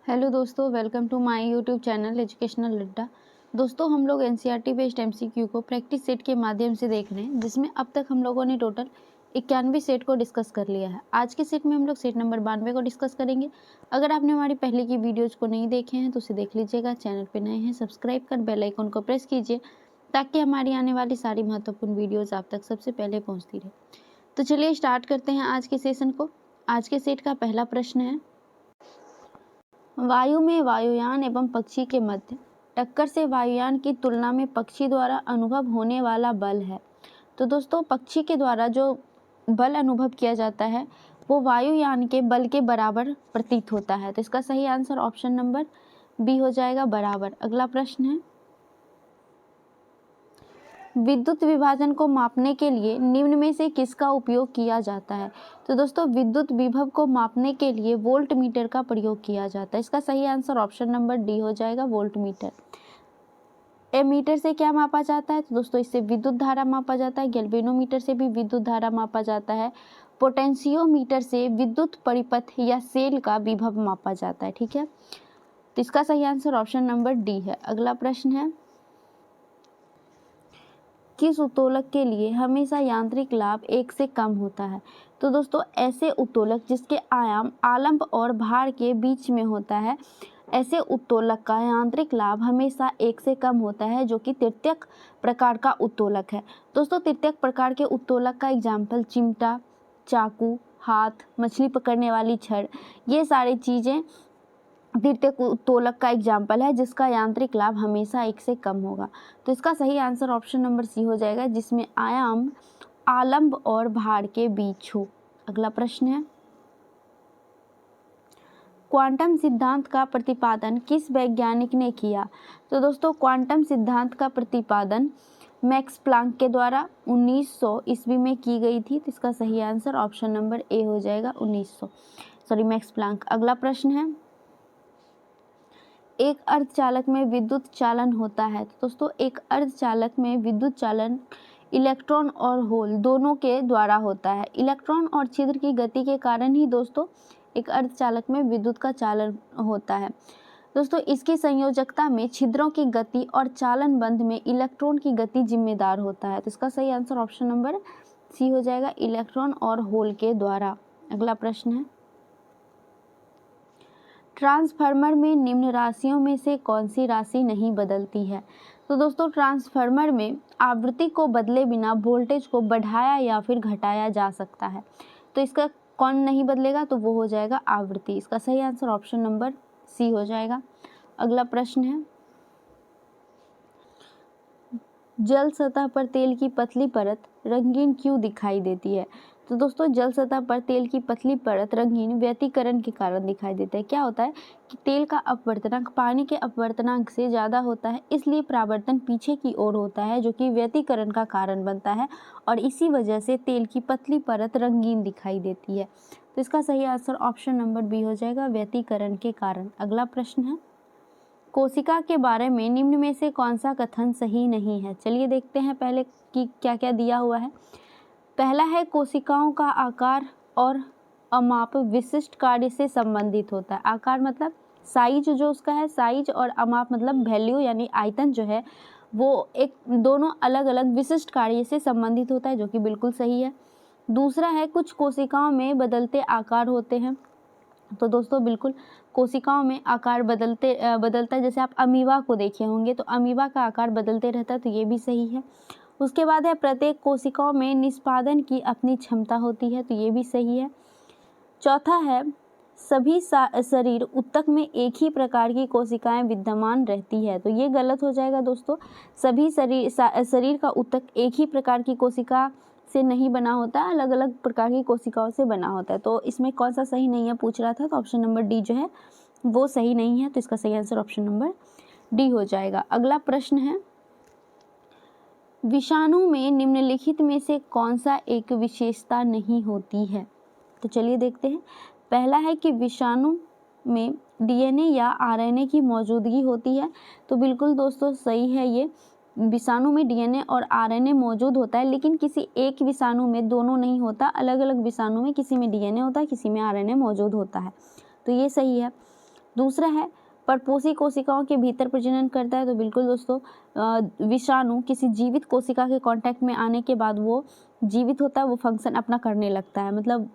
Hello दोस्तों, welcome to my YouTube channel educational Adda. दोस्तों, हम लोग एनसीईआरटी बेस्ड एमसीक्यू को प्रैक्टिस सेट के माध्यम से देख रहे हैं, जिसमें अब तक हम लोगों ने टोटल 91 सेट को डिस्कस कर लिया है। आज के सेट में हम लोग सेट नंबर 92 को डिस्कस करेंगे। अगर आपने हमारी पहले की वीडियोज़ को नहीं देखे हैं तो उसे देख लीजिएगा। चैनल पर नए हैं सब्सक्राइब कर बेल आइकन को प्रेस कीजिए ताकि हमारी आने वाली सारी महत्वपूर्ण वीडियोज़ आप तक सबसे पहले पहुँचती रहे। तो चलिए स्टार्ट करते हैं आज के सेशन को। आज के सेट का पहला प्रश्न है, वायु में वायुयान एवं पक्षी के मध्य टक्कर से वायुयान की तुलना में पक्षी द्वारा अनुभव होने वाला बल है। तो दोस्तों, पक्षी के द्वारा जो बल अनुभव किया जाता है वो वायुयान के बल के बराबर प्रतीत होता है। तो इसका सही आंसर ऑप्शन नंबर बी हो जाएगा, बराबर। अगला प्रश्न है, विद्युत विभाजन को मापने के लिए निम्न में से किसका उपयोग किया जाता है। तो दोस्तों, विद्युत विभव को मापने के लिए वोल्ट मीटर का प्रयोग किया जाता है। इसका सही आंसर ऑप्शन नंबर डी हो जाएगा, वोल्ट मीटर। मीटर से क्या मापा जाता है? तो दोस्तों, इससे विद्युत धारा मापा जाता है। गैल्वेनोमीटर से भी विद्युत धारा मापा जाता है। पोटेंशियोमीटर से विद्युत परिपथ या सेल का विभव मापा जाता है। ठीक है, तो इसका सही आंसर ऑप्शन नंबर डी है। अगला प्रश्न है, किस उत्तोलक के लिए हमेशा यांत्रिक लाभ 1 से कम होता है? तो दोस्तों, ऐसे उत्तोलक जिसके आयाम आलंब और भार के बीच में होता है, ऐसे उत्तोलक का यांत्रिक लाभ हमेशा 1 से कम होता है, जो कि तृतीयक प्रकार का उत्तोलक है। दोस्तों, तृतीयक प्रकार के उत्तोलक का एग्जाम्पल चिमटा, चाकू, हाथ, मछली पकड़ने वाली छड़, ये सारी चीज़ें तृतीयक उत्तोलक का एग्जाम्पल है, जिसका यांत्रिक लाभ हमेशा 1 से कम होगा। तो इसका सही आंसर ऑप्शन नंबर सी हो जाएगा, जिसमें आयाम आलंब और भार के बीच हो। अगला प्रश्न है, क्वांटम सिद्धांत का प्रतिपादन किस वैज्ञानिक ने किया? तो दोस्तों, क्वांटम सिद्धांत का प्रतिपादन मैक्स प्लांक के द्वारा 1900 ईस्वी में की गई थी। तो इसका सही आंसर ऑप्शन नंबर ए हो जाएगा, 1900, मैक्स प्लांक। अगला प्रश्न है, एक अर्धचालक में विद्युत चालन होता है। तो दोस्तों, एक अर्धचालक में विद्युत चालन इलेक्ट्रॉन और होल दोनों के द्वारा होता है। इलेक्ट्रॉन और छिद्र की गति के कारण ही दोस्तों एक अर्धचालक में विद्युत का चालन होता है। दोस्तों, इसकी संयोजकता में छिद्रों की गति और चालन बंध में इलेक्ट्रॉन की गति जिम्मेदार होता है। तो इसका सही आंसर ऑप्शन नंबर सी हो जाएगा, इलेक्ट्रॉन और होल के द्वारा। अगला प्रश्न है, ट्रांसफार्मर में निम्न राशियों में से कौन सी राशि नहीं बदलती है? तो दोस्तों, ट्रांसफार्मर में आवृत्ति को बदले बिना वोल्टेज को बढ़ाया या फिर घटाया जा सकता है। तो इसका कौन नहीं बदलेगा? तो वो हो जाएगा आवृत्ति। इसका सही आंसर ऑप्शन नंबर सी हो जाएगा। अगला प्रश्न है, जल सतह पर तेल की पतली परत रंगीन क्यों दिखाई देती है? तो दोस्तों, जल सतह पर तेल की पतली परत रंगीन व्यतिकरण के कारण दिखाई देता है। क्या होता है कि तेल का अपवर्तनांक पानी के अपवर्तनांक से ज़्यादा होता है, इसलिए परावर्तन पीछे की ओर होता है, जो कि व्यतिकरण का कारण बनता है, और इसी वजह से तेल की पतली परत रंगीन दिखाई देती है। तो इसका सही आंसर ऑप्शन नंबर बी हो जाएगा, व्यतिकरण के कारण। अगला प्रश्न है, कोशिका के बारे में निम्न में से कौन सा कथन सही नहीं है? चलिए देखते हैं पहले कि क्या क्या दिया हुआ है। पहला है, कोशिकाओं का आकार और अमाप विशिष्ट कार्य से संबंधित होता है। आकार मतलब साइज जो उसका है, साइज, और अमाप मतलब वैल्यू यानी आयतन जो है वो एक दोनों अलग अलग विशिष्ट कार्य से संबंधित होता है, जो कि बिल्कुल सही है। दूसरा है, कुछ कोशिकाओं में बदलते आकार होते हैं। तो दोस्तों, बिल्कुल कोशिकाओं में आकार बदलता है। जैसे आप अमीबा को देखे होंगे तो अमीबा का आकार बदलते रहता है, तो ये भी सही है। उसके बाद है, प्रत्येक कोशिकाओं में निष्पादन की अपनी क्षमता होती है, तो ये भी सही है। चौथा है, सभी शरीर ऊतक में एक ही प्रकार की कोशिकाएं विद्यमान रहती है, तो ये गलत हो जाएगा दोस्तों। सभी शरीर का ऊतक एक ही प्रकार की कोशिका से नहीं बना होता, अलग अलग प्रकार की कोशिकाओं से बना होता है। तो इसमें कौन सा सही नहीं है पूछ रहा था, तो ऑप्शन नंबर डी जो है वो सही नहीं है। तो इसका सही आंसर ऑप्शन नंबर डी हो जाएगा। अगला प्रश्न है, विषाणु में निम्नलिखित में से कौन सा एक विशेषता नहीं होती है? तो चलिए देखते हैं। पहला है कि विषाणु में डीएनए या आरएनए की मौजूदगी होती है। तो बिल्कुल दोस्तों सही है, ये विषाणु में डीएनए और आरएनए मौजूद होता है, लेकिन किसी एक विषाणु में दोनों नहीं होता। अलग अलग विषाणु में किसी में डीएनए होता है, किसी में आरएनए मौजूद होता है, तो ये सही है। दूसरा है परपोषी कोशिकाओं के भीतर प्रजनन करता है, तो बिल्कुल दोस्तों विषाणु किसी जीवित कोशिका के कांटेक्ट में आने के बाद वो जीवित होता है, वो फंक्शन अपना करने लगता है, मतलब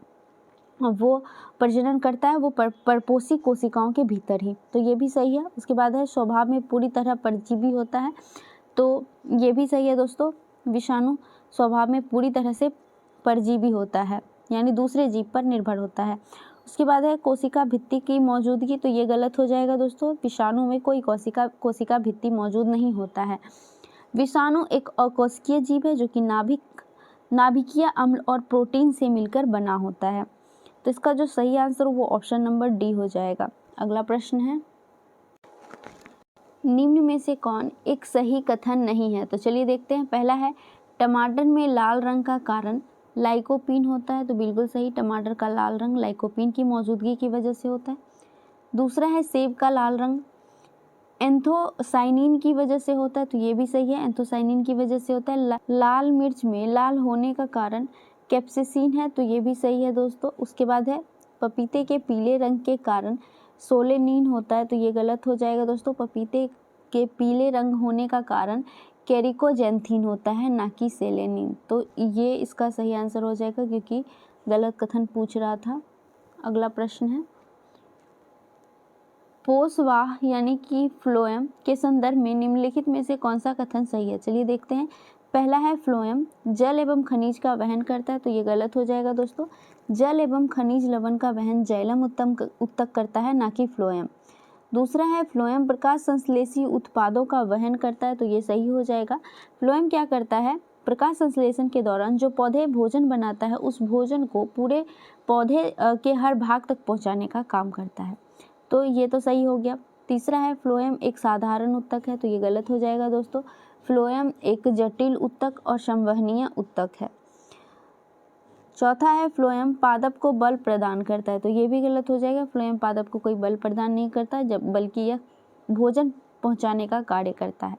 वो प्रजनन करता है वो परपोषी कोशिकाओं के भीतर ही, तो ये भी सही है। उसके बाद है स्वभाव में पूरी तरह परजीवी होता है, तो ये भी सही है दोस्तों, विषाणु स्वभाव में पूरी तरह से परजीवी होता है, यानी दूसरे जीव पर निर्भर होता है। उसके बाद है कोशिका भित्ति की मौजूदगी, तो ये गलत हो जाएगा दोस्तों, विषाणु में कोई कोशिका भित्ति मौजूद नहीं होता है। विषाणु एक अकोशिकीय जीव है जो कि नाभिकीय अम्ल और प्रोटीन से मिलकर बना होता है, तो इसका जो सही आंसर वो ऑप्शन नंबर डी हो जाएगा। अगला प्रश्न है, निम्न में से कौन एक सही कथन नहीं है? तो चलिए देखते हैं। पहला है टमाटर में लाल रंग का कारण लाइकोपीन होता है, तो बिल्कुल सही, टमाटर का लाल रंग लाइकोपीन की मौजूदगी की वजह से होता है। दूसरा है सेब का लाल रंग एंथोसाइनिन की वजह से होता है, तो ये भी सही है, एंथोसाइनिन की वजह से होता है। लाल मिर्च में लाल होने का कारण कैप्सेसिन है, तो ये भी सही है दोस्तों। उसके बाद है पपीते के पीले रंग के कारण सोलेनिन होता है, तो ये गलत हो जाएगा दोस्तों, पपीते के पीले रंग होने का कारण कैरिकोजेंथिन होता है, ना कि सेलेनिन, तो ये इसका सही आंसर हो जाएगा क्योंकि गलत कथन पूछ रहा था। अगला प्रश्न है, पोषवाह यानी कि फ्लोएम के संदर्भ में निम्नलिखित में से कौन सा कथन सही है? चलिए देखते हैं। पहला है फ्लोएम जल एवं खनिज का वहन करता है, तो ये गलत हो जाएगा दोस्तों, जल एवं खनिज लवण का वहन जाइलम उत्तक करता है, ना कि फ्लोएम। दूसरा है फ्लोएम प्रकाश संश्लेषी उत्पादों का वहन करता है, तो ये सही हो जाएगा। फ्लोएम क्या करता है, प्रकाश संश्लेषण के दौरान जो पौधे भोजन बनाता है उस भोजन को पूरे पौधे के हर भाग तक पहुंचाने का काम करता है, तो ये तो सही हो गया। तीसरा है फ्लोएम एक साधारण उत्तक है, तो ये गलत हो जाएगा दोस्तों, फ्लोएम एक जटिल उत्तक और संवहनीय उत्तक है। चौथा है फ्लोएम पादप को बल प्रदान करता है, तो ये भी गलत हो जाएगा, फ्लोएम पादप को कोई बल प्रदान नहीं करता जब बल्कि यह भोजन पहुंचाने का कार्य करता है,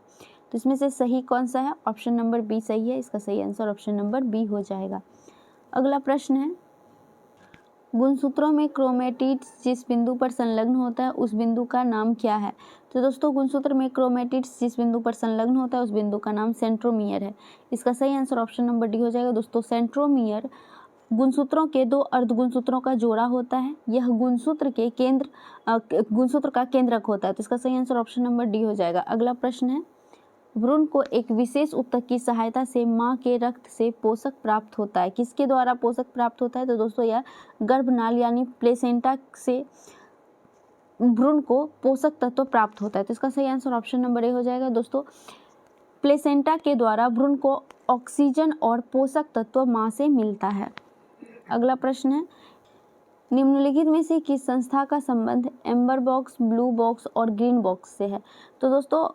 तो इसमें से सही कौन सा है? ऑप्शन नंबर बी सही है, इसका सही आंसर ऑप्शन नंबर बी हो जाएगा। अगला प्रश्न है, गुणसूत्रों में क्रोमेटिड्स जिस बिंदु पर संलग्न होता है उस बिंदु का नाम क्या है? तो दोस्तों गुणसूत्र में क्रोमेटिड्स जिस बिंदु पर संलग्न होता है उस बिंदु का नाम सेंट्रोमियर है, इसका सही आंसर ऑप्शन नंबर डी हो जाएगा दोस्तों। सेंट्रोमियर गुणसूत्रों के दो अर्धगुणसूत्रों का जोड़ा होता है, यह गुणसूत्र का केंद्रक होता है, तो इसका सही आंसर ऑप्शन नंबर डी हो जाएगा। अगला प्रश्न है, भ्रूण को एक विशेष उत्तक की सहायता से मां के रक्त से पोषक प्राप्त होता है, किसके द्वारा पोषक प्राप्त होता है? तो दोस्तों यह गर्भनाल यानी प्लेसेंटा से भ्रूण को पोषक तत्व प्राप्त होता है, तो इसका सही आंसर ऑप्शन नंबर ए हो जाएगा दोस्तों। प्लेसेंटा के द्वारा भ्रूण को ऑक्सीजन और पोषक तत्व मां से मिलता है। अगला प्रश्न है, निम्नलिखित में से किस संस्था का संबंध एम्बर बॉक्स, ब्लू बॉक्स और ग्रीन बॉक्स से है? तो दोस्तों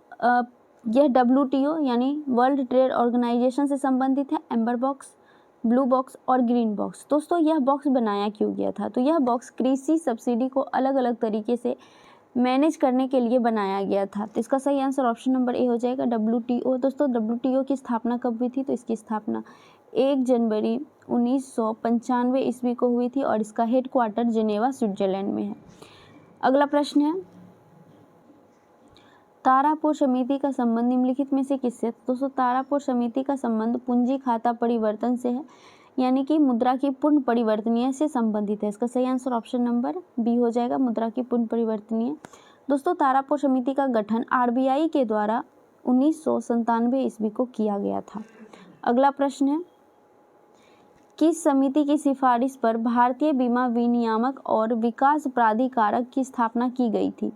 यह WTO यानी वर्ल्ड ट्रेड ऑर्गेनाइजेशन से संबंधित है, एम्बर बॉक्स, ब्लू बॉक्स और ग्रीन बॉक्स। दोस्तों यह बॉक्स बनाया क्यों गया था? तो यह बॉक्स कृषि सब्सिडी को अलग अलग तरीके से मैनेज करने के लिए बनाया गया था, तो इसका सही आंसर ऑप्शन नंबर ए हो जाएगा, WTO। दोस्तों WTO की स्थापना कब हुई थी? तो इसकी स्थापना 1 जनवरी 1995 ईस्वी को हुई थी और इसका हेडक्वार्टर जिनेवा स्विट्जरलैंड में है। अगला प्रश्न है, तारापुर समिति का संबंध निम्नलिखित में से किससे? दोस्तों तारापुर समिति का संबंध पूंजी खाता परिवर्तन से है, यानी कि मुद्रा की पूर्ण परिवर्तनीय से संबंधित है, इसका सही आंसर ऑप्शन नंबर बी हो जाएगा, मुद्रा की पूर्ण परिवर्तनीय। दोस्तों तारापुर समिति का गठन RBI के द्वारा 1997 ईस्वी को किया गया था। अगला प्रश्न है, किस समिति की सिफारिश पर भारतीय बीमा विनियामक और विकास प्राधिकारक की स्थापना की गई थी?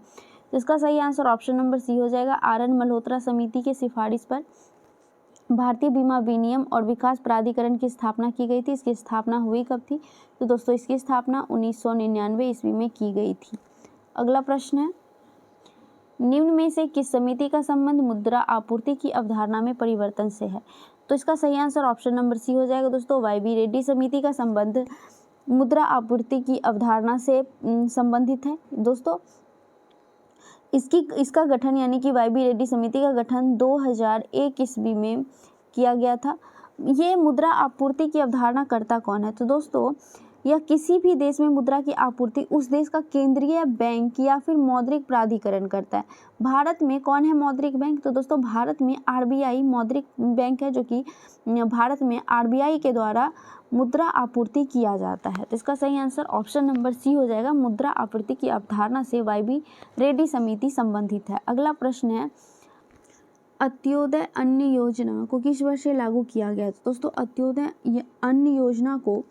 इसका सही आंसर ऑप्शन नंबर सी हो जाएगा, RN मल्होत्रा समिति के सिफारिश पर भारतीय बीमा विनियम और विकास प्राधिकरण की स्थापना की गई थी। इसकी स्थापना हुई कब थी? तो दोस्तों इसकी स्थापना 1999 ईस्वी में की गई थी। अगला प्रश्न है, निम्न में से किस समिति का संबंध मुद्रा आपूर्ति की अवधारणा में परिवर्तन से है? तो इसका सही आंसर ऑप्शन नंबर सी हो जाएगा दोस्तों, YB रेड्डी समिति का संबंध मुद्रा आपूर्ति की अवधारणा से संबंधित है। दोस्तों इसका गठन यानी कि YB रेड्डी समिति का गठन 2001 ईस्वी में किया गया था। ये मुद्रा आपूर्ति की अवधारणा करता कौन है? तो दोस्तों या किसी भी देश में मुद्रा की आपूर्ति उस देश का केंद्रीय बैंक या फिर मौद्रिक प्राधिकरण करता है। भारत में कौन है मौद्रिक बैंक? तो दोस्तों भारत में आरबीआई मौद्रिक बैंक है, जो कि भारत में आरबीआई के द्वारा मुद्रा आपूर्ति किया जाता है। तो इसका सही आंसर ऑप्शन नंबर सी हो जाएगा। मुद्रा आपूर्ति की अवधारणा से वाईबी रेड्डी समिति संबंधित है। अगला प्रश्न है, अंत्योदय अन्न योजना को किस वर्ष से लागू किया गया? तो दोस्तों अंत्योदय अन्न योजना को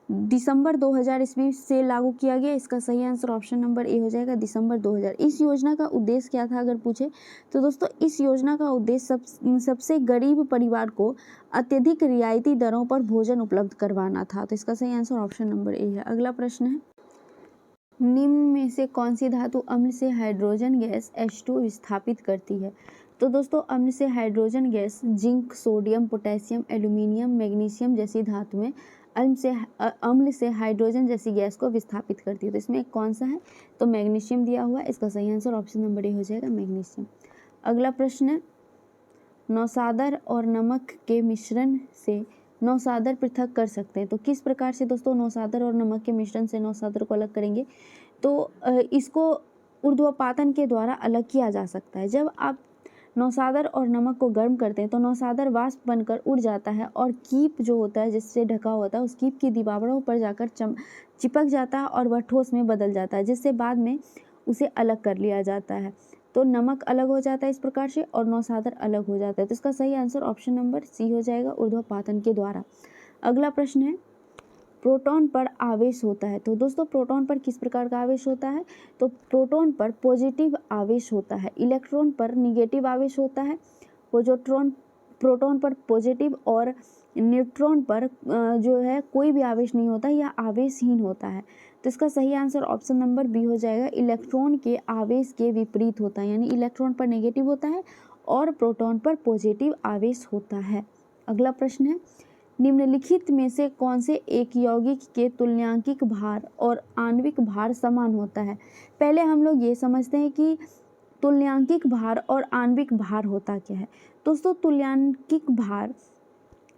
दिसंबर 2000 ईस्वी से लागू किया गया। इसका सही आंसर ऑप्शन नंबर ए हो जाएगा, दिसंबर 2000। इस योजना का उद्देश्य क्या था अगर पूछे तो दोस्तों इस योजना का उद्देश्य सबसे गरीब परिवार को अत्यधिक रियायती दरों पर भोजन उपलब्ध करवाना था। तो इसका सही आंसर ऑप्शन नंबर ए है। अगला प्रश्न है, निम्न में से कौन सी धातु अम्ल से हाइड्रोजन गैस H2 विस्थापित करती है? तो दोस्तों अम्ल से hydrogen gas zinc, sodium, potassium, aluminium, magnesium जैसी धातुएं अम्ल से हाइड्रोजन जैसी गैस को विस्थापित करती है। तो इसमें कौन सा है? तो मैग्नीशियम दिया हुआ है। इसका सही आंसर ऑप्शन नंबर ए हो जाएगा, मैग्नीशियम। अगला प्रश्न है, नौसादर और नमक के मिश्रण से नौसादर पृथक कर सकते हैं। तो किस प्रकार से दोस्तों नौसादर और नमक के मिश्रण से नौसादर को अलग करेंगे? तो इसको ऊर्ध्वपातन के द्वारा अलग किया जा सकता है। जब आप नौसादर और नमक को गर्म करते हैं तो नौसादर वाष्प बनकर उड़ जाता है और कीप जो होता है जिससे ढका होता है उस कीप की दीवारों पर जाकर चिपक जाता है और वह ठोस में बदल जाता है, जिससे बाद में उसे अलग कर लिया जाता है। तो नमक अलग हो जाता है इस प्रकार से और नौसादर अलग हो जाता है। तो इसका सही आंसर ऑप्शन नंबर सी हो जाएगा, ऊर्ध्वपातन के द्वारा। अगला प्रश्न है, प्रोटॉन पर आवेश होता है। तो दोस्तों प्रोटॉन पर किस प्रकार का आवेश होता है? तो प्रोटॉन पर पॉजिटिव आवेश होता है, इलेक्ट्रॉन पर निगेटिव आवेश होता है। प्रोटॉन पर पॉजिटिव और न्यूट्रॉन पर जो है कोई भी आवेश नहीं होता, यह आवेशहीन होता है। तो इसका सही आंसर ऑप्शन नंबर बी हो जाएगा, इलेक्ट्रॉन के आवेश के विपरीत होता है, यानी इलेक्ट्रॉन पर नेगेटिव होता है और प्रोटॉन पर पॉजिटिव आवेश होता है। अगला प्रश्न है, निम्नलिखित में से कौन से एक यौगिक के तुल्यांकिक भार और आणविक भार समान होता है? पहले हम लोग ये समझते हैं कि तुल्यांकिक भार और आणविक भार होता क्या है। दोस्तों तुल्यांकिक भार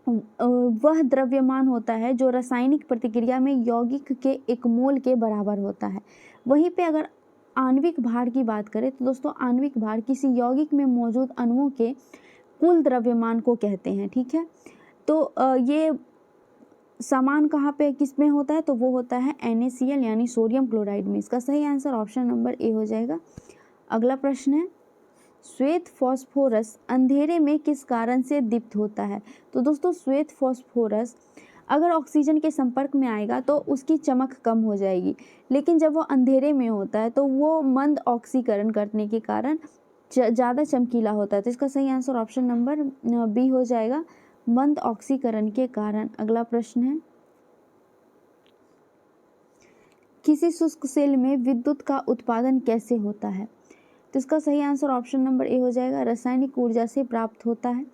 वह द्रव्यमान होता है जो रासायनिक प्रतिक्रिया में यौगिक के एक मोल के बराबर होता है। वहीं पे अगर आणविक भार की बात करें तो दोस्तों आणविक भार किसी यौगिक में मौजूद अणुओं के कुल द्रव्यमान को कहते हैं। ठीक है, तो ये समान कहाँ पे किस में होता है? तो वो होता है NaCl यानी सोडियम क्लोराइड में। इसका सही आंसर ऑप्शन नंबर ए हो जाएगा। अगला प्रश्न है, श्वेत फॉस्फोरस अंधेरे में किस कारण से दीप्त होता है? तो दोस्तों श्वेत फॉस्फोरस अगर ऑक्सीजन के संपर्क में आएगा तो उसकी चमक कम हो जाएगी, लेकिन जब वो अंधेरे में होता है तो वो मंद ऑक्सीकरण करने के कारण ज़्यादा चमकीला होता है। तो इसका सही आंसर ऑप्शन नंबर बी हो जाएगा, मंद ऑक्सीकरण के कारण। अगला प्रश्न है, किसी शुष्क सेल में विद्युत का उत्पादन कैसे होता है? तो इसका सही आंसर ऑप्शन नंबर ए हो जाएगा, रासायनिक ऊर्जा से प्राप्त होता है।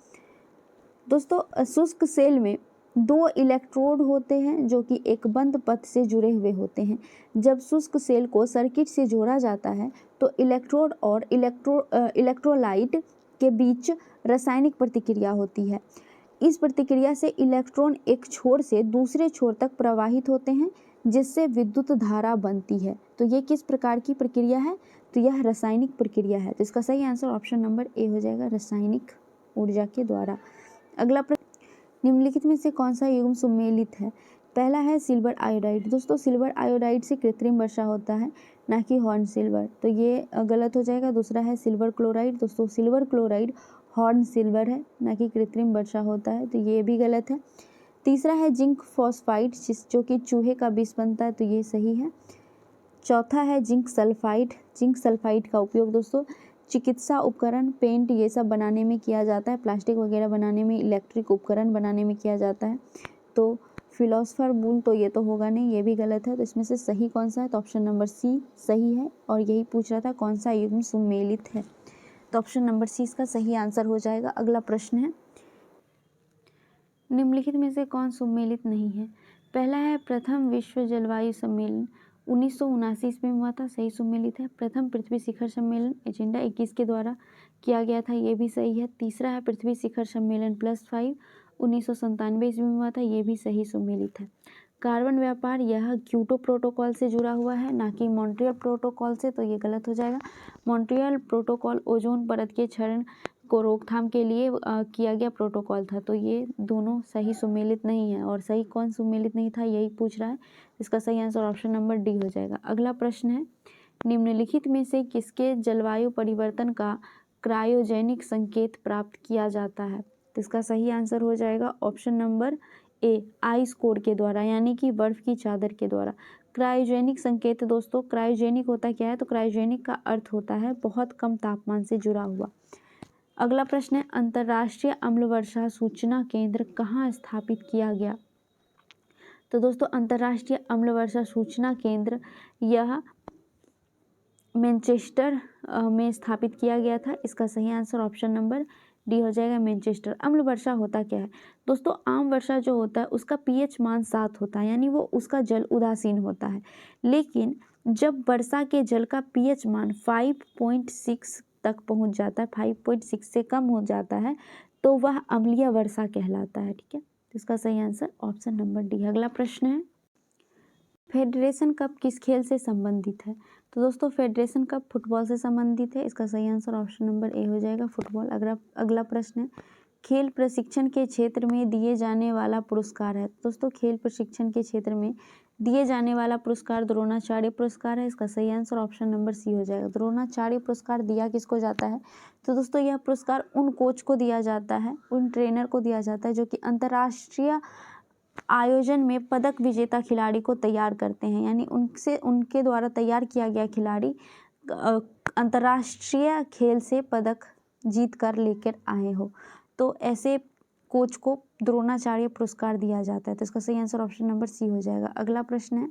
दोस्तों शुष्क सेल में दो इलेक्ट्रोड होते हैं जो कि एक बंद पथ से जुड़े हुए होते हैं। जब शुष्क सेल को सर्किट से जोड़ा जाता है तो इलेक्ट्रोड और इलेक्ट्रोलाइट के बीच रासायनिक प्रतिक्रिया होती है। इस प्रतिक्रिया से इलेक्ट्रॉन एक छोर से दूसरे छोर तक प्रवाहित होते हैं, जिससे विद्युत धारा बनती है। तो ये किस प्रकार की प्रक्रिया है? तो यह रासायनिक प्रक्रिया है। तो इसका सही आंसर ऑप्शन नंबर ए हो जाएगा, रासायनिक ऊर्जा के द्वारा। अगला प्रश्न, निम्नलिखित में से कौन सा युग्म सुमेलित है? पहला है सिल्वर आयोडाइड। दोस्तों सिल्वर आयोडाइड से कृत्रिम वर्षा होता है, ना कि हॉर्न सिल्वर, तो ये गलत हो जाएगा। दूसरा है सिल्वर क्लोराइड। दोस्तों सिल्वर क्लोराइड हॉर्न सिल्वर है, ना कि कृत्रिम वर्षा होता है, तो ये भी गलत है। तीसरा है जिंक फॉस्फाइड जो कि चूहे का विष बनता है, तो ये सही है। चौथा है जिंक सल्फाइड। जिंक सल्फाइड का उपयोग दोस्तों चिकित्सा उपकरण, पेंट ये सब बनाने में किया जाता है, प्लास्टिक वगैरह बनाने में, इलेक्ट्रिक उपकरण बनाने में किया जाता है। तो फिलोसफर मूल तो ये तो होगा नहीं, ये भी गलत है। तो इसमें से सही कौन सा है? तो ऑप्शन नंबर सी सही है, और यही पूछ रहा था कौन सा युग्म सुमेलित है, तो ऑप्शन नंबर सी इसका सही आंसर हो जाएगा। अगला प्रश्न है, निम्नलिखित में से कौन सुमेलित नहीं है? पहला है प्रथम विश्व जलवायु सम्मेलन 1979 ईस्वी में हुआ था, सही सुमेलित है। प्रथम पृथ्वी शिखर सम्मेलन एजेंडा 21 के द्वारा किया गया था, ये भी सही है। तीसरा है पृथ्वी शिखर सम्मेलन +5 1997 ईस्वी में हुआ था, ये भी सही सुमेलित है। कार्बन व्यापार यह क्योटो प्रोटोकॉल से जुड़ा हुआ है, ना कि मॉन्ट्रियल प्रोटोकॉल से, तो ये गलत हो जाएगा। मॉन्ट्रियल प्रोटोकॉल ओजोन परत के क्षरण को रोकथाम के लिए किया गया प्रोटोकॉल था, तो ये दोनों सही सुमेलित नहीं है। और सही कौन सुमेलित नहीं था यही पूछ रहा है, इसका सही आंसर ऑप्शन नंबर डी हो जाएगा। अगला प्रश्न है, निम्नलिखित में से किसके जलवायु परिवर्तन का क्रायोजेनिक संकेत प्राप्त किया जाता है? तो इसका सही आंसर हो जाएगा option number A, ice core के द्वारा, यानी कि बर्फ की चादर के द्वारा। क्रायोजेनिक संकेत दोस्तों, क्रायोजेनिक होता क्या है? तो क्रायोजेनिक का अर्थ होता है बहुत कम तापमान से जुड़ा हुआ। अगला प्रश्न है, अंतर्राष्ट्रीय अम्ल वर्षा सूचना केंद्र कहाँ स्थापित किया गया? तो दोस्तों अंतर्राष्ट्रीय अम्ल वर्षा सूचना केंद्र यह मैनचेस्टर में स्थापित किया गया था। इसका सही आंसर ऑप्शन नंबर डी हो जाएगा, मैनचेस्टर। अम्ल वर्षा होता क्या है दोस्तों? आम वर्षा जो होता है उसका पीएच मान 7 होता है, यानी वो उसका जल उदासीन होता है। लेकिन जब वर्षा के जल का पीएच मान 5.6 तक पहुंच जाता है, 5.6 से कम हो जाता है, तो वह अम्लीय वर्षा कहलाता है। ठीक है, तो इसका सही आंसर ऑप्शन नंबर डी। अगला प्रश्न है, फेडरेशन कप किस खेल से संबंधित है? तो दोस्तों फेडरेशन कप फुटबॉल से संबंधित है। इसका सही आंसर ऑप्शन नंबर ए हो जाएगा, फुटबॉल। अगला प्रश्न है, खेल प्रशिक्षण के क्षेत्र में दिए जाने वाला पुरस्कार है। दोस्तों खेल प्रशिक्षण के क्षेत्र में दिए जाने वाला पुरस्कार द्रोणाचार्य पुरस्कार है। इसका सही आंसर ऑप्शन नंबर सी हो जाएगा। द्रोणाचार्य पुरस्कार दिया किसको जाता है? तो दोस्तों यह पुरस्कार उन कोच को दिया जाता है, उन ट्रेनर को दिया जाता है जो कि अंतर्राष्ट्रीय आयोजन में पदक विजेता खिलाड़ी को तैयार करते हैं, यानी उनके द्वारा तैयार किया गया खिलाड़ी अंतर्राष्ट्रीय खेल से पदक जीत कर लेकर आए हो, तो ऐसे कोच को द्रोणाचार्य पुरस्कार दिया जाता है। तो इसका सही आंसर ऑप्शन नंबर सी हो जाएगा। अगला प्रश्न है,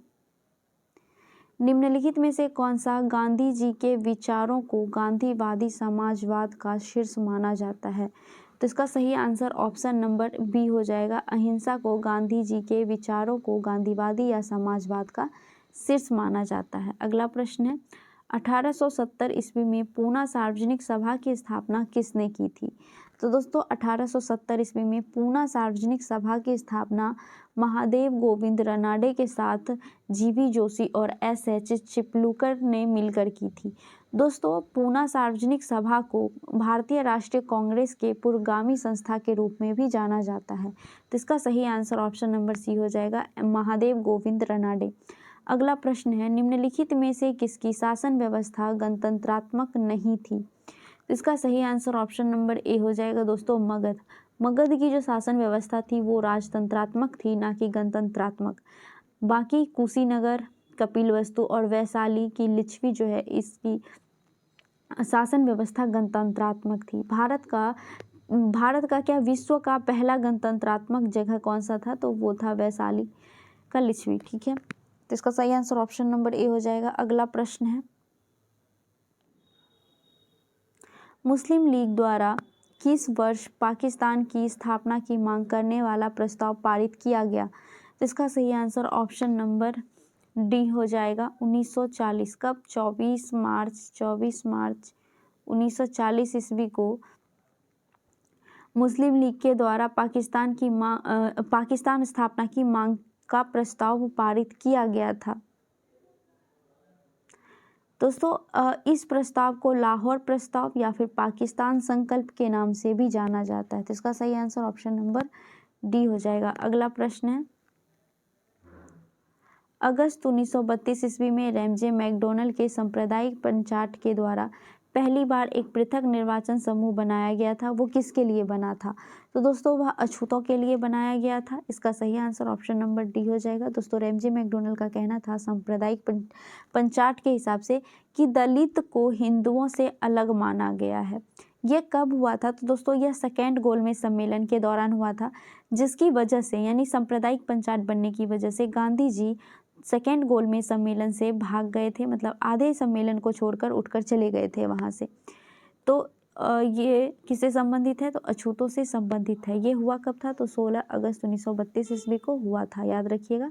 निम्नलिखित में से कौन सा गांधी जी के विचारों को गांधीवादी समाजवाद का शीर्ष माना जाता है? तो इसका सही आंसर ऑप्शन नंबर बी हो जाएगा। अहिंसा को गांधी जी के विचारों को गांधीवादी या समाजवाद का शीर्ष माना जाता है। अगला प्रश्न है, 1870 ईस्वी में पूना सार्वजनिक सभा की स्थापना किसने की थी? तो दोस्तों 1870 ईस्वी में पूना सार्वजनिक सभा की स्थापना महादेव गोविंद रनाडे के साथ जीवी जोशी और एस.एच. चिपलूकर ने मिलकर की थी। दोस्तों पूना सार्वजनिक सभा को भारतीय राष्ट्रीय कांग्रेस के पूर्वगामी संस्था के रूप में भी जाना जाता है। तो इसका सही आंसर ऑप्शन नंबर सी हो जाएगा, महादेव गोविंद रनाडे। अगला प्रश्न है, निम्नलिखित में से किसकी शासन व्यवस्था गणतंत्रात्मक नहीं थी? इसका सही आंसर ऑप्शन नंबर ए हो जाएगा दोस्तों, मगध। मगध की जो शासन व्यवस्था थी वो राजतंत्रात्मक थी, ना कि गणतंत्रात्मक। बाकी कुशीनगर, कपिलवस्तु और वैशाली की लिच्छवी जो है इसकी शासन व्यवस्था गणतंत्रात्मक थी। भारत का क्या विश्व का पहला गणतंत्रात्मक जगह कौन सा था? तो वो था वैशाली का लिच्छवी। ठीक है, तो इसका सही आंसर ऑप्शन नंबर ए हो जाएगा। अगला प्रश्न है, मुस्लिम लीग द्वारा किस वर्ष पाकिस्तान की स्थापना की मांग करने वाला प्रस्ताव पारित किया गया? तो इसका सही आंसर ऑप्शन नंबर डी हो जाएगा, 1940। कब? 24 मार्च 1940 ईस्वी को मुस्लिम लीग के द्वारा पाकिस्तान स्थापना की मांग का प्रस्ताव पारित किया गया था। दोस्तों इस प्रस्ताव को लाहौर प्रस्ताव या फिर पाकिस्तान संकल्प के नाम से भी जाना जाता है। तो इसका सही आंसर ऑप्शन नंबर डी हो जाएगा। अगला प्रश्न है, अगस्त 1932 ईस्वी में रैमजे मैकडॉनल्ड के सांप्रदायिक पंचायत के द्वारा पहली बार एक पृथक निर्वाचन समूह बनाया गया था, वो किसके लिए बना था? तो दोस्तों वह अछूतों के लिए बनाया गया था। इसका सही आंसर ऑप्शन नंबर डी हो जाएगा। दोस्तों रैमजे मैकडॉनल्ड का कहना था सांप्रदायिक पंचायत के हिसाब से कि दलित को हिंदुओं से अलग माना गया है। ये कब हुआ था? तो दोस्तों यह सेकेंड गोलमेज सम्मेलन के दौरान हुआ था, जिसकी वजह से यानी सांप्रदायिक पंचायत बनने की वजह से गांधी जी सेकेंड गोलमेज सम्मेलन से भाग गए थे, मतलब आधे सम्मेलन को छोड़कर उठकर चले गए थे वहाँ से। तो ये किससे संबंधित है? तो अछूतों से संबंधित है। ये हुआ कब था? तो 16 अगस्त 1932 ईस्वी को हुआ था, याद रखिएगा।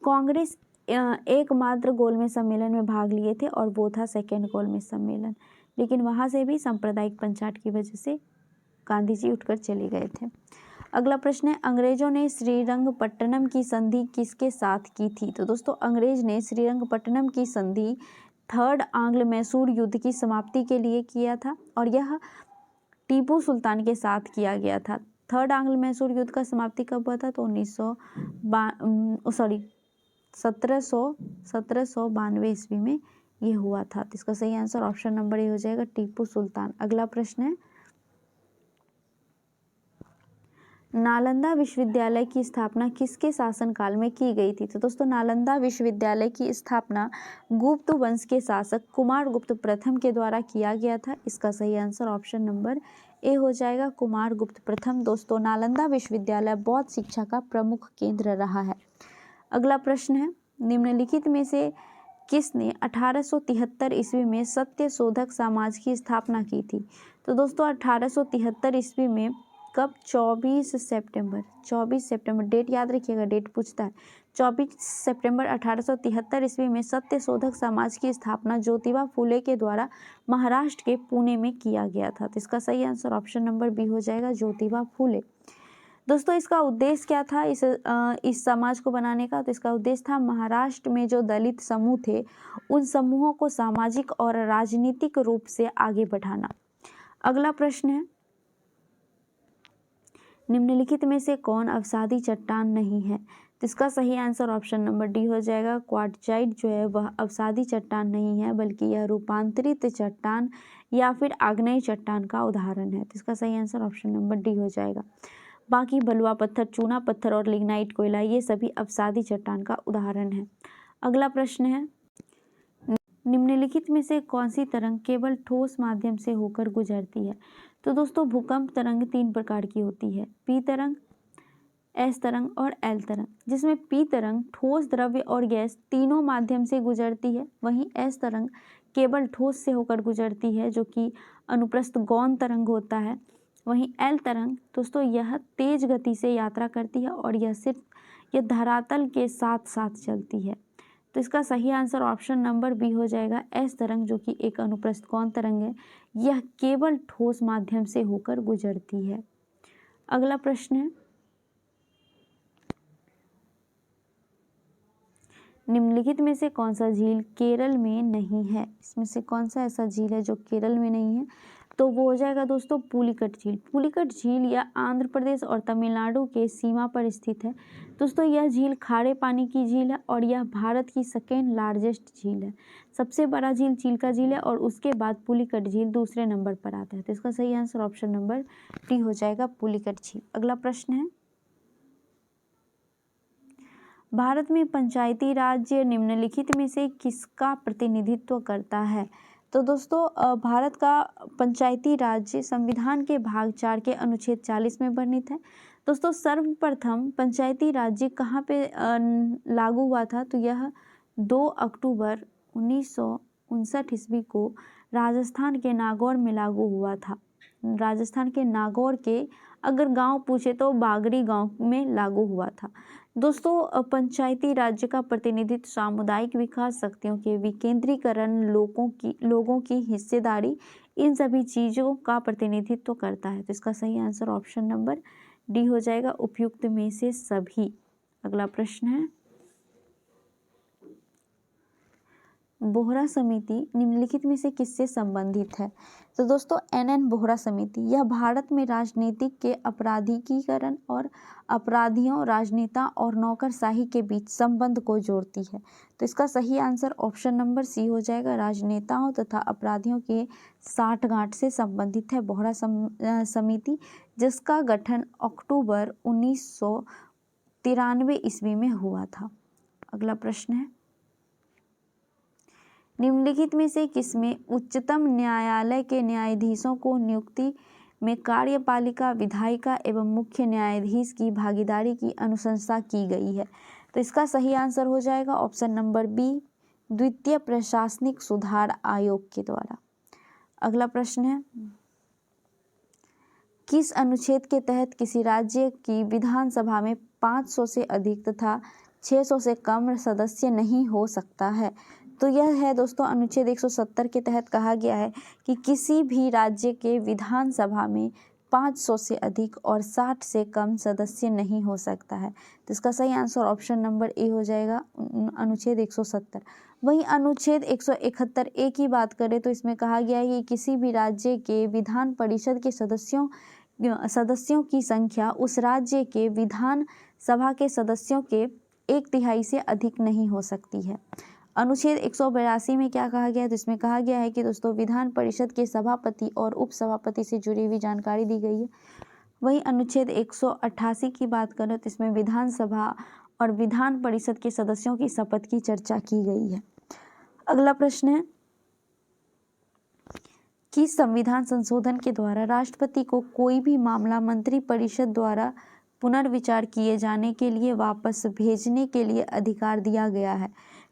कांग्रेस एकमात्र गोलमेज सम्मेलन में भाग लिए थे और वो था सेकेंड गोलमेज सम्मेलन, लेकिन वहाँ से भी सांप्रदायिक पंचायत की वजह से गांधी जी उठकर चले गए थे। अगला प्रश्न है, अंग्रेजों ने श्रीरंगपट्टनम की संधि किसके साथ की थी? तो दोस्तों अंग्रेज ने श्रीरंगपट्टनम की संधि थर्ड आंग्ल मैसूर युद्ध की समाप्ति के लिए किया था और यह टीपू सुल्तान के साथ किया गया था। थर्ड आंग्ल मैसूर युद्ध का समाप्ति कब हुआ था? तो 1792 ईस्वी में ये हुआ था। तो इसका सही आंसर ऑप्शन नंबर ए हो जाएगा, टीपू सुल्तान। अगला प्रश्न है, नालंदा विश्वविद्यालय की स्थापना किसके शासनकाल में की गई थी? तो दोस्तों नालंदा विश्वविद्यालय की स्थापना गुप्त वंश के शासक कुमारगुप्त प्रथम के द्वारा किया गया था। इसका सही आंसर ऑप्शन नंबर ए हो जाएगा, कुमारगुप्त प्रथम। दोस्तों नालंदा विश्वविद्यालय बौद्ध शिक्षा का प्रमुख केंद्र रहा है। अगला प्रश्न है, निम्नलिखित में से किसने 1873 ईस्वी में सत्य शोधक समाज की स्थापना की थी? तो दोस्तों 1873 ईस्वी में कब? 24 सितंबर, डेट याद रखिएगा, डेट पूछता है। 24 सितंबर 1873 ईस्वी में सत्य शोधक समाज की स्थापना ज्योतिबा फूले के द्वारा महाराष्ट्र के पुणे में किया गया था। तो इसका सही आंसर ऑप्शन नंबर बी हो जाएगा, ज्योतिबा फूले। दोस्तों इसका उद्देश्य क्या था इस समाज को बनाने का? तो इसका उद्देश्य था महाराष्ट्र में जो दलित समूह थे उन समूहों को सामाजिक और राजनीतिक रूप से आगे बढ़ाना। अगला प्रश्न है, निम्नलिखित में से कौन अवसादी चट्टान नहीं है? तो इसका सही आंसर ऑप्शन नंबर डी हो जाएगा, क्वार्टजाइट जो है वह अवसादी चट्टान नहीं है, बल्कि यह रूपांतरित चट्टान या फिर आग्नेय चट्टान का उदाहरण है। तो इसका सही आंसर ऑप्शन नंबर डी हो जाएगा। बाकी बलुआ पत्थर, चूना पत्थर और लिग्नाइट कोयला ये सभी अवसादी चट्टान का उदाहरण है। अगला प्रश्न है, निम्नलिखित में से कौन सी तरंग केवल ठोस माध्यम से होकर गुजरती है? तो दोस्तों भूकंप तरंग 3 प्रकार की होती है, पी तरंग, एस तरंग और एल तरंग, जिसमें पी तरंग ठोस, द्रव्य और गैस तीनों माध्यम से गुजरती है। वहीं एस तरंग केवल ठोस से होकर गुजरती है, जो कि अनुप्रस्थ गौण तरंग होता है। वहीं एल तरंग दोस्तों यह तेज गति से यात्रा करती है और यह धरातल के साथ साथ चलती है। तो इसका सही आंसर ऑप्शन नंबर बी हो जाएगा, एस तरंग, जो कि एक अनुप्रस्थ कोण तरंग है। यह केवल ठोस माध्यम से होकर गुजरती है। अगला प्रश्न है, निम्नलिखित में से कौन सा झील केरल में नहीं है? इसमें से कौन सा ऐसा झील है जो केरल में नहीं है? तो वो हो जाएगा दोस्तों पुलिकट झील। पुलिकट झील यह आंध्र प्रदेश और तमिलनाडु के सीमा पर स्थित है। दोस्तों यह झील खारे पानी की झील है और यह भारत की सेकेंड लार्जेस्ट झील है। सबसे बड़ा झील चिल्का झील है और उसके बाद पुलिकट झील दूसरे नंबर पर आता है। तो इसका सही आंसर ऑप्शन नंबर डी हो जाएगा, पुलिकट झील। अगला प्रश्न है, भारत में पंचायती राज्य निम्नलिखित में से किसका प्रतिनिधित्व करता है? तो दोस्तों भारत का पंचायती राज्य संविधान के भाग 4 के अनुच्छेद 40 में वर्णित है। दोस्तों सर्वप्रथम पंचायती राज्य कहाँ पे लागू हुआ था? तो यह 2 अक्टूबर 1959 ईस्वी को राजस्थान के नागौर में लागू हुआ था। राजस्थान के नागौर के अगर गांव पूछे तो बागड़ी गांव में लागू हुआ था। दोस्तों पंचायती राज्य का प्रतिनिधित्व सामुदायिक विकास, शक्तियों के विकेंद्रीकरण, लोगों की हिस्सेदारी, इन सभी चीज़ों का प्रतिनिधित्व करता है। तो इसका सही आंसर ऑप्शन नंबर डी हो जाएगा, उपयुक्त में से सभी। अगला प्रश्न है, बोहरा समिति निम्नलिखित में से किससे संबंधित है? तो दोस्तों एन बोहरा समिति यह भारत में राजनीतिक के अपराधीकीकरण और अपराधियों, राजनेता और नौकरशाही के बीच संबंध को जोड़ती है। तो इसका सही आंसर ऑप्शन नंबर सी हो जाएगा, राजनेताओं तथा अपराधियों के साठगांठ से संबंधित है बोहरा समिति, जिसका गठन अक्टूबर 1993 ईस्वी में हुआ था। अगला प्रश्न है, निम्नलिखित में से किसमें उच्चतम न्यायालय के न्यायाधीशों को नियुक्ति में कार्यपालिका, विधायिका एवं मुख्य न्यायाधीश की भागीदारी की अनुशंसा की गई है? तो इसका सही आंसर हो जाएगा ऑप्शन नंबर बी, द्वितीय प्रशासनिक सुधार आयोग के द्वारा। अगला प्रश्न है, किस अनुच्छेद के तहत किसी राज्य की विधानसभा में 500 से अधिक तथा 600 से कम सदस्य नहीं हो सकता है? तो यह है दोस्तों अनुच्छेद 170 के तहत कहा गया है कि किसी भी राज्य के विधानसभा में 500 से अधिक और 60 से कम सदस्य नहीं हो सकता है। तो इसका सही आंसर ऑप्शन नंबर ए हो जाएगा, अनुच्छेद 170। वहीं अनुच्छेद 171 ए की बात करें तो इसमें कहा गया है कि किसी भी राज्य के विधान परिषद के सदस्यों की संख्या उस राज्य के विधान सभा के सदस्यों के 1/3 से अधिक नहीं हो सकती है। अनुच्छेद 182 में क्या कहा गया है, तो इसमें कहा गया है कि दोस्तों विधान परिषद के सभापति और उपसभापति से जुड़ी हुई जानकारी दी गई है। वहीं अनुच्छेद 188 की बात करें तो इसमें विधानसभा और विधान परिषद के सदस्यों की शपथ की चर्चा की गई है। अगला प्रश्न है कि संविधान संशोधन के द्वारा राष्ट्रपति को कोई भी मामला मंत्रिपरिषद द्वारा पुनर्विचार किए जाने के लिए वापस भेजने के लिए अधिकार दिया गया है।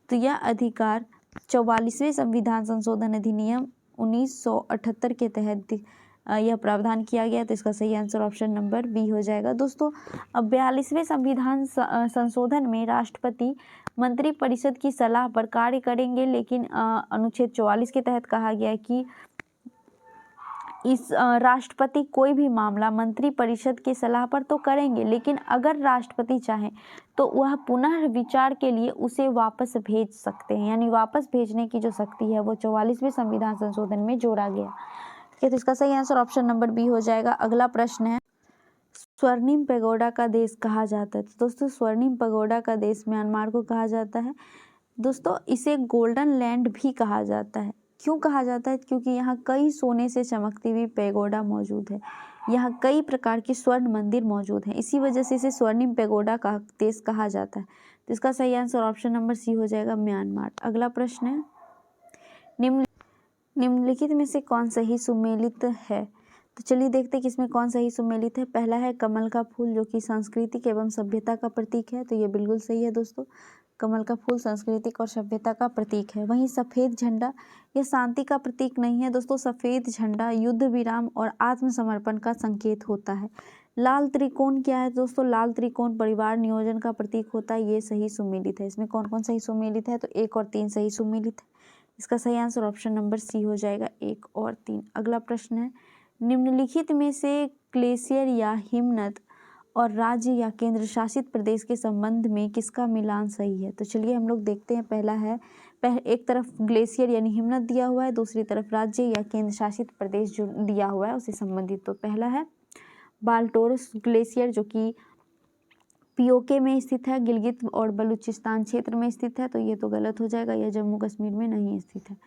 तो यह अधिकार 44वें संविधान संशोधन अधिनियम 1978 के तहत यह प्रावधान किया गया। तो इसका सही आंसर ऑप्शन नंबर बी हो जाएगा। दोस्तों अब 42वें संविधान संशोधन में राष्ट्रपति मंत्रिपरिषद की सलाह पर कार्य करेंगे, लेकिन अनुच्छेद 44 के तहत कहा गया है कि इस राष्ट्रपति कोई भी मामला मंत्रिपरिषद की सलाह पर तो करेंगे, लेकिन अगर राष्ट्रपति चाहें तो वह पुनः विचार के लिए उसे वापस भेज सकते हैं, यानी वापस भेजने की जो शक्ति है वो 44वें संविधान संशोधन में जोड़ा गया। तो इसका सही आंसर ऑप्शन नंबर बी हो जाएगा। अगला प्रश्न है स्वर्णिम पैगोडा का देश कहा जाता है। तो दोस्तों स्वर्णिम पैगोडा का देश म्यांमार को कहा जाता है। दोस्तों इसे गोल्डन लैंड भी कहा जाता है। क्यों कहा जाता है? क्योंकि यहाँ कई सोने से चमकती हुई पैगोडा मौजूद है, यहाँ कई प्रकार के स्वर्ण मंदिर मौजूद हैं, इसी वजह से इसे स्वर्णिम पैगोडा का देश कहा जाता है। तो इसका सही आंसर ऑप्शन नंबर सी हो जाएगा, म्यांमार। अगला प्रश्न है निम्नलिखित में से कौन सही सुमेलित है? तो चलिए देखते हैं कि इसमें कौन सही सुमेलित है। पहला है कमल का फूल, जो कि सांस्कृतिक एवं सभ्यता का प्रतीक है। तो ये बिल्कुल सही है दोस्तों, कमल का फूल सांस्कृतिक और सभ्यता का प्रतीक है। वहीं सफ़ेद झंडा यह शांति का प्रतीक नहीं है दोस्तों, सफ़ेद झंडा युद्ध विराम और आत्मसमर्पण का संकेत होता है। लाल त्रिकोण क्या है दोस्तों? लाल त्रिकोण परिवार नियोजन का प्रतीक होता है, ये सही सुमेलित है। इसमें कौन कौन सही सुमेलित है? तो 1 और 3 सही सुमेलित है। इसका सही आंसर ऑप्शन नंबर सी हो जाएगा, 1 और 3। अगला प्रश्न है निम्नलिखित में से ग्लेशियर या हिमनद और राज्य या केंद्र शासित प्रदेश के संबंध में किसका मिलान सही है? तो चलिए हम लोग देखते हैं। पहला है एक तरफ ग्लेशियर यानी हिमनद दिया हुआ है, दूसरी तरफ राज्य या केंद्र शासित प्रदेश जो दिया हुआ है उससे संबंधित। तो पहला है बाल्टोरस ग्लेशियर, जो कि पीओके में स्थित है, गिलगित और बलूचिस्तान क्षेत्र में स्थित है। तो ये तो गलत हो जाएगा, यह जम्मू कश्मीर में नहीं स्थित है।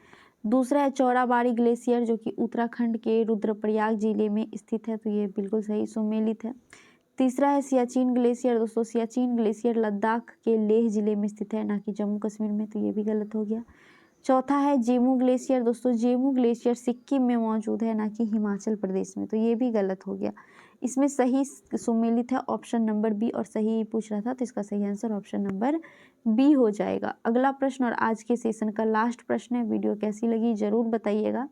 दूसरा है चौराबाड़ी ग्लेशियर, जो कि उत्तराखंड के रुद्रप्रयाग जिले में स्थित है। तो ये बिल्कुल सही सुमेलित है। तीसरा है सियाचिन ग्लेशियर। दोस्तों सियाचिन ग्लेशियर लद्दाख के लेह जिले में स्थित है, ना कि जम्मू कश्मीर में। तो ये भी गलत हो गया। चौथा है जेमू ग्लेशियर। दोस्तों जेमू ग्लेशियर सिक्किम में मौजूद है, ना कि हिमाचल प्रदेश में। तो ये भी गलत हो गया। इसमें सही सुमेलित है ऑप्शन नंबर बी, और सही पूछ रहा था तो इसका सही आंसर ऑप्शन नंबर बी हो जाएगा। अगला प्रश्न और आज के सेशन का लास्ट प्रश्न है। वीडियो कैसी लगी जरूर बताइएगा।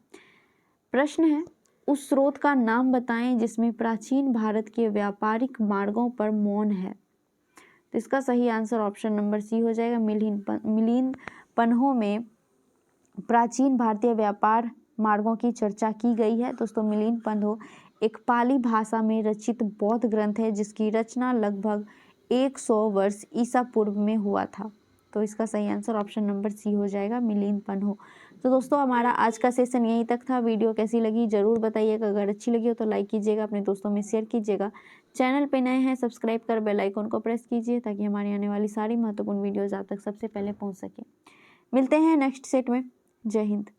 प्रश्न है उस स्रोत का नाम बताएं जिसमें प्राचीन भारत के व्यापारिक मार्गों पर मौन है। तो इसका सही आंसर ऑप्शन नंबर सी हो जाएगा। मिलिंद पन्हों में प्राचीन भारतीय व्यापार मार्गों की चर्चा की गई है। दोस्तों मिलिंद पन्हों एक पाली भाषा में रचित बौद्ध ग्रंथ है, जिसकी रचना लगभग 100 वर्ष ईसा पूर्व में हुआ था। तो इसका सही आंसर ऑप्शन नंबर सी हो जाएगा, मिलिंद पन्हों। तो दोस्तों हमारा आज का सेशन यहीं तक था। वीडियो कैसी लगी जरूर बताइएगा। अगर अच्छी लगी हो तो लाइक कीजिएगा, अपने दोस्तों में शेयर कीजिएगा। चैनल पे नए हैं सब्सक्राइब कर बेल आइकन को प्रेस कीजिए, ताकि हमारी आने वाली सारी महत्वपूर्ण वीडियोज़ आप तक सबसे पहले पहुँच सके। मिलते हैं नेक्स्ट सेट में। जय हिंद।